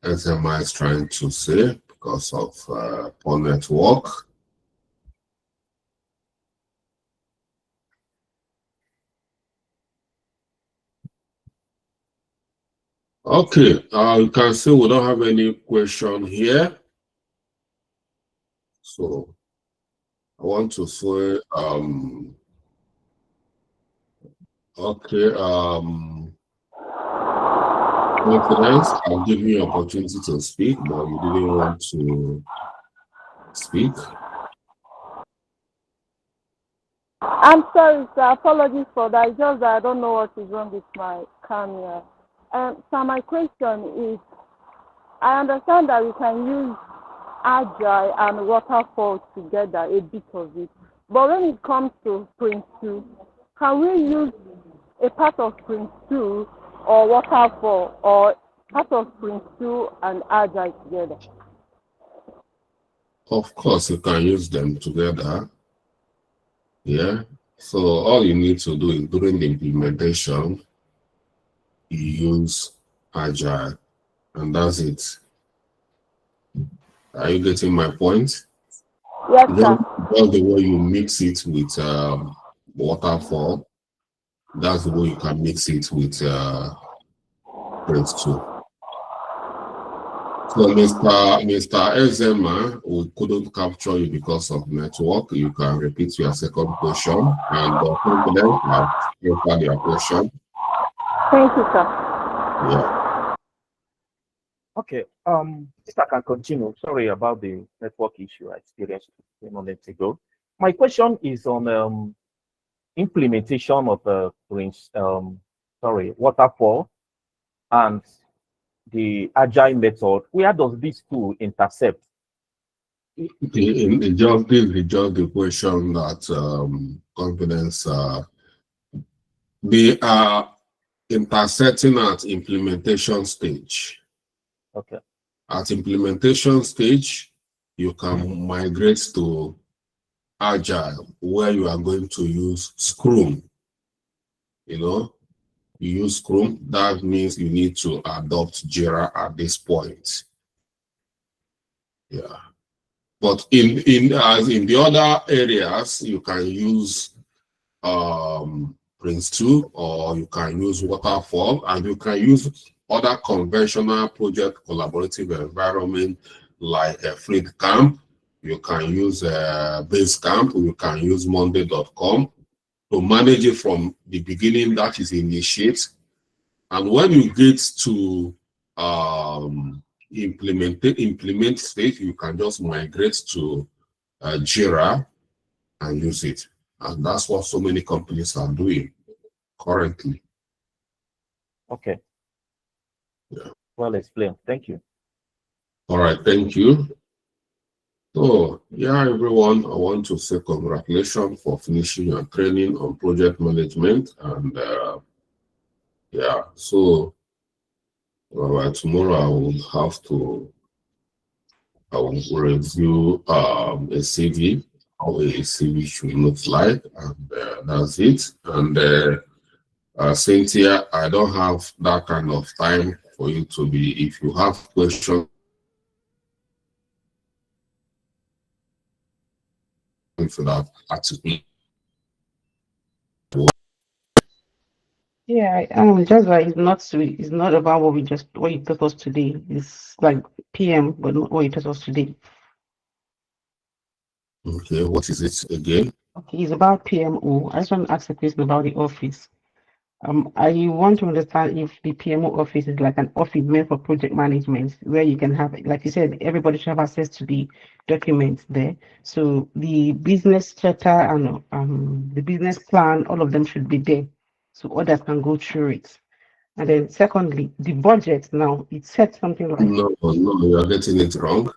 SMI is trying to say because of poor network. Okay, you can see we don't have any question here. So I want to say, okay, confidence, I'll give you an opportunity to speak, but you didn't want to speak. I'm sorry, sir. Apologies for that. It's just that I don't know what is wrong with my camera. So my question is, I understand that we can use Agile and Waterfall together, a bit of it. But when it comes to Prince-2, can we use a part of Prince-2 or Waterfall, or part of Prince-2 and Agile together? Of course, you can use them together. Yeah. So all you need to do is during the implementation, you use Agile, and that's it. Are you getting my point? Yes, sir. Just the way you mix it with Waterfall, that's the way you can mix it with Prince-2. So Mr. Ezema, we couldn't capture you because of network. You can repeat your second question, and confident I've answered your question. Thank you, sir. Yeah. Okay, if I can continue, sorry about the network issue I experienced a moment ago. My question is on implementation of Waterfall and the Agile method. Where does these two intercept? It's just the question that confidence, they are intersecting at implementation stage. Okay. At implementation stage, you can migrate to Agile, where you are going to use Scrum. You use Scrum, that means you need to adopt Jira at this point. Yeah. But in the other areas, you can use Prince-2, or you can use Waterfall, and you can use other conventional project collaborative environment like a Fleet Camp. You can use Basecamp. You can use Monday.com to manage it from the beginning. That is initiate. And when you get to implement stage, you can just migrate to Jira and use it. And that's what so many companies are doing currently. Okay. Yeah. Well explained. Thank you. All right, thank you. So, yeah, everyone, I want to say congratulations for finishing your training on project management. And yeah, so tomorrow I will review a CV, how a CV should look like, and that's it. And Cynthia, I don't have that kind of time for you to be. If you have questions for that article, Yeah, just like it's not about what you taught us today. It's like PM, but not what you taught us today. okay, what is it again? Okay, it's about PMO. I just want to ask a question about the office. I want to understand if the PMO office is like an office meant for project management, where you can have, like you said, everybody should have access to the documents there. So the business charter and the business plan, all of them should be there, so others can go through it. And then secondly, the budget now, it said something like, No, you are getting it wrong.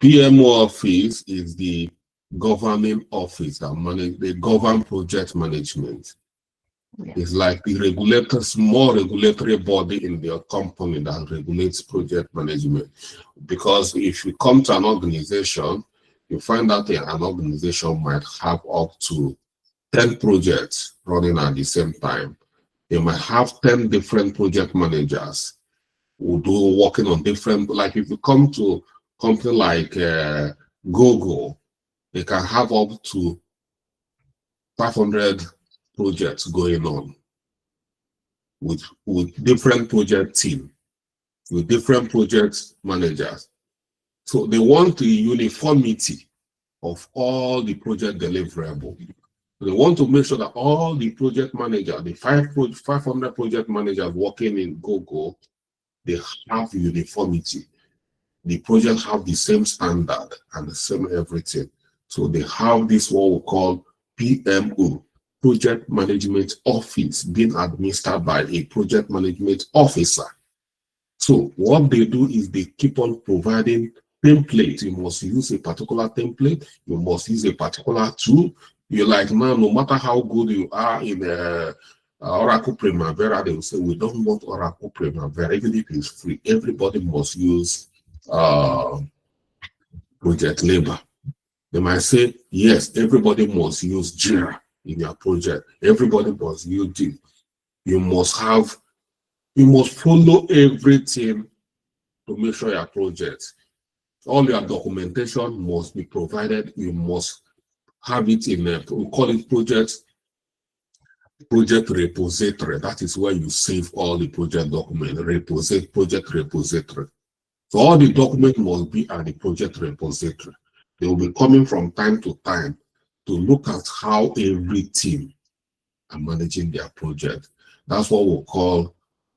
PMO office is the governing office that manage the govern project management. yeah, It's like the regulator, small regulatory body in the company that regulates project management. Because if you come to an organization, you find that an organization might have up to 10 projects running at the same time. They might have 10 different project managers who do working on different, like if you come to company like Google, they can have up to 500 projects going on with different project team, with different project managers. So they want the uniformity of all the project deliverable. They want to make sure that all the project managers, the 500 project managers working in Google, they have uniformity. The project have the same standard and the same everything. So they have this what we call PMO, Project Management Office, being administered by a project management officer. So what they do is they keep on providing templates. You must use a particular template. You must use a particular tool. You're like, man, no matter how good you are in Oracle Primavera, they will say, we don't want Oracle Primavera, even if it's free. Everybody must use project labor. They might say, yes, everybody must use Jira in your project. Everybody must use this. You must follow everything to make sure your project, all your documentation must be provided. You must have it in a, we call it project repository. That is where you save all the project document, project repository. So all the documents must be at the project repository. They will be coming from time to time to look at how every team are managing their project. That's what we call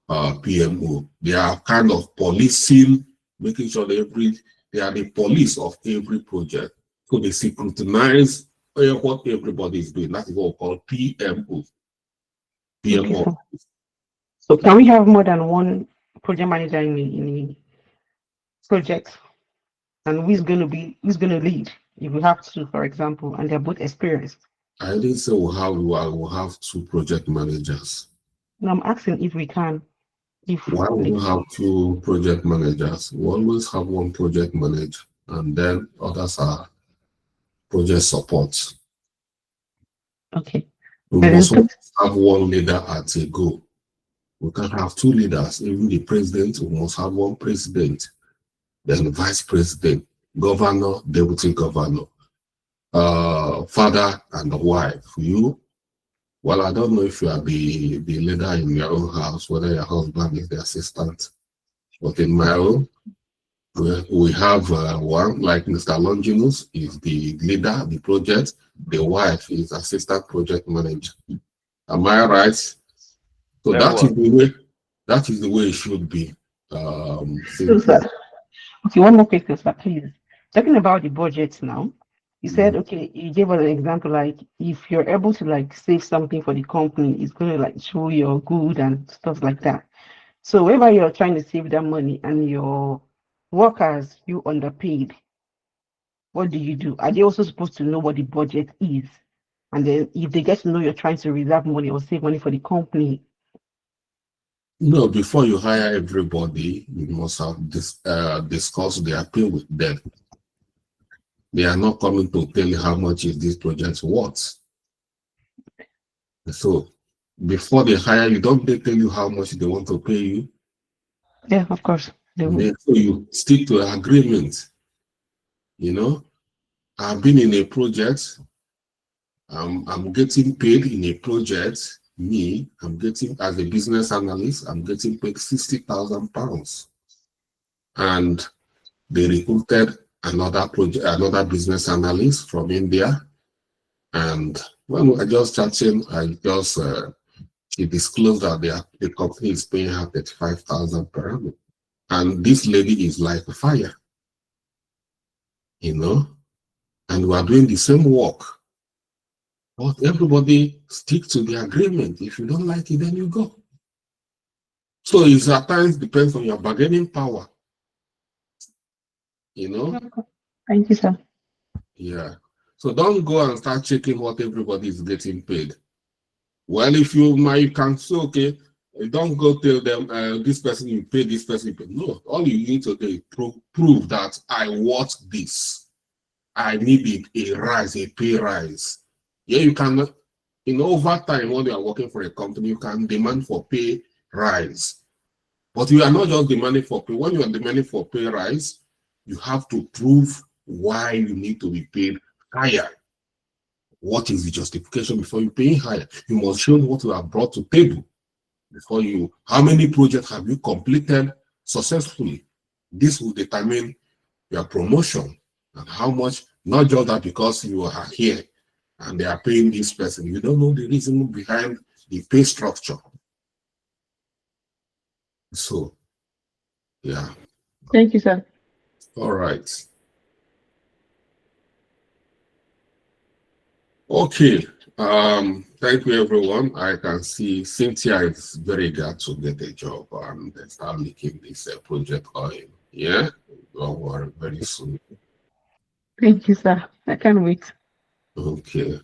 PMO. They are kind of policing, making sure that they are the police of every project. So they scrutinize what everybody is doing. That is what we call PMO. PMO. okay, so can we have more than one project manager in the project? And who's going to lead if we have two, for example, and they're both experienced? I didn't say we'll have two project managers. No, I'm asking if we can. Why would we have two project managers? We always have one project manager, and then others are project support. Okay. We must have one leader at a go. We can't have two leaders. Even the president, we must have one president, then the vice president, governor, deputy governor, father and the wife. Well, I don't know if you are the leader in your own house, whether your husband is the assistant. But in my own, we have one, like Mr. Longinus is the leader of the project. The wife is assistant project manager. Am I right? So that is the way it should be. Okay, one more question, sir, please. Talking about the budget now, you said, okay, you gave us an example, like if you're able to like save something for the company, it's going to like show you're good and stuff like that. So whenever you're trying to save that money and your workers, you underpaid, what do you do? Are they also supposed to know what the budget is? And then if they get to know you're trying to reserve money or save money for the company? No, before you hire everybody, you must have discussed their pay with them. They are not coming to tell you how much is this project worth. So before they hire you, don't they tell you how much they want to pay you? Yeah, of course. So you stick to an agreement. You know, I've been in a project. I'm getting paid in a project. I'm getting, as a business analyst, I'm getting paid £60,000. And they recruited another business analyst from India. And when we were just chatting, she disclosed that the company is paying her $35,000 per annum. And this lady is like fire, you know, and we are doing the same work. But everybody stick to the agreement. If you don't like it, then you go. So it at times depends on your bargaining power. You know? Thank you, sir. Yeah. So don't go and start checking what everybody is getting paid. Well, if you can say, okay, don't go tell them this person you pay, this person you pay. No, all you need to do is prove that I want this. I need a rise, a pay rise. Yeah, you can, over time when you are working for a company, you can demand for pay rise. But you are not just demanding for pay. When you are demanding for pay rise, you have to prove why you need to be paid higher. What is the justification before you pay higher? You must show what you have brought to table before you. How many projects have you completed successfully? This will determine your promotion and how much. Not just that because you are here and they are paying this person. You don't know the reason behind the pay structure. So, yeah. Thank you, sir. All right. Okay. Thank you, everyone. I can see Cynthia is very glad to get a job and start making this project oil. Yeah, don't worry, very soon. Thank you, sir. I can't wait. Okay.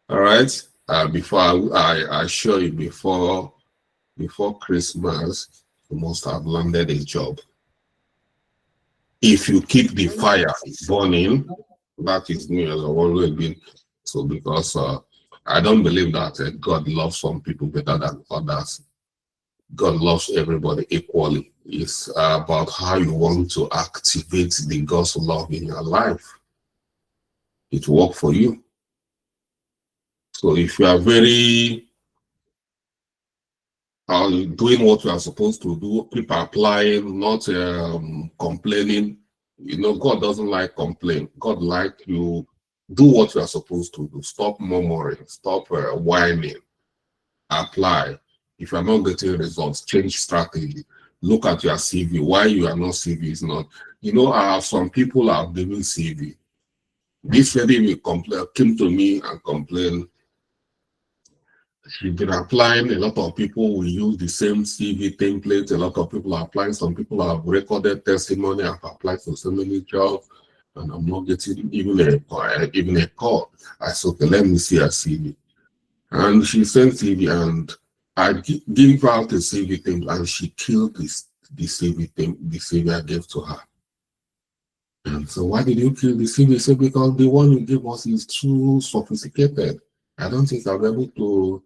All right. Before I assure you, before Christmas, you must have landed a job. If you keep the fire burning, that is me as I've always been. So because I don't believe that God loves some people better than others. God loves everybody equally. It's about how you want to activate the God's love in your life. It will work for you. So if you are very doing what you are supposed to do, keep applying, not complaining. God doesn't like complaint. God like you do what you are supposed to do. Stop murmuring. Stop whining. Apply. If you are not getting results, change strategy. Look at your CV. Why you are not CV is not. Some people are giving CV. This lady will came to me and complained. She's been applying. A lot of people will use the same CV template. A lot of people are applying. Some people have recorded testimony. I've applied for so many jobs, and I'm not getting even a call. I said, okay, let me see her CV. And she sent CV, and I gave out the CV template, and she killed the CV I gave to her. And so why did you kill the CV? He said, because the one you gave us is too sophisticated. I don't think I'll be able to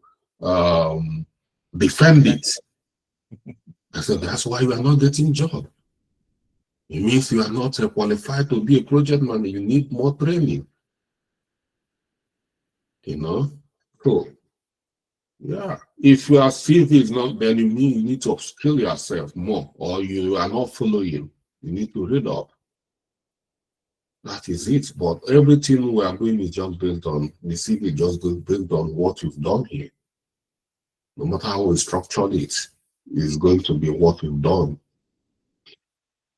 defend it. I said, that's why you are not getting job. It means you are not qualified to be a project manager. You need more training. So yeah, if your CV is not there, you need to upskill yourself more, or you are not following. You need to read up. That is it. But everything we are doing is just based on the CV, just based on what you've done here. No matter how we structured it, it's going to be what we've done.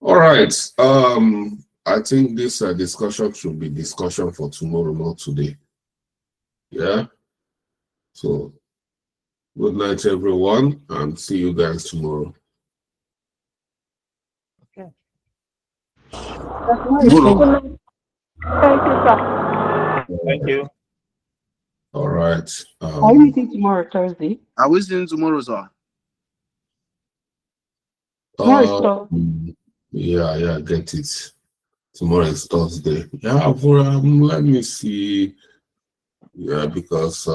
All right. I think this discussion should be discussion for tomorrow, not today. Yeah. So, good night, everyone, and see you guys tomorrow. Okay. Thank you, sir. Thank you. All right. Are you meeting tomorrow, Thursday? Are we seeing tomorrow, sir? Tomorrow is Thursday. Yeah, get it. Tomorrow is Thursday. Yeah, let me see. Yeah, because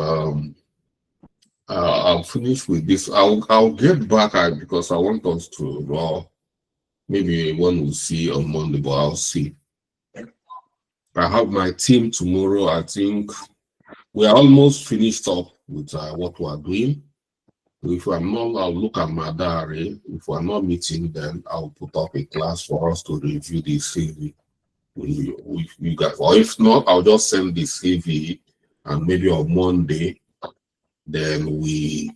I'll finish with this. I'll get back because I want us to maybe one will see on Monday, but I'll see. I have my team tomorrow. I think we are almost finished up with what we are doing. If I'm not, I'll look at my diary. If we're not meeting, then I'll put up a class for us to review the CV. You guys, or if not, I'll just send the CV, and maybe on Monday, then we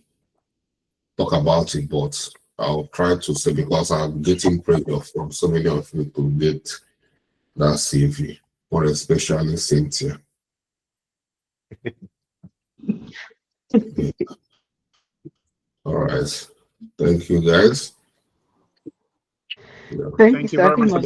talk about it. But I'll try to say, because I'm getting pressure from so many of you to get that CV, more especially Cynthia. Yeah. All right. Thank you, guys. Thank you, Thank you sir. very much for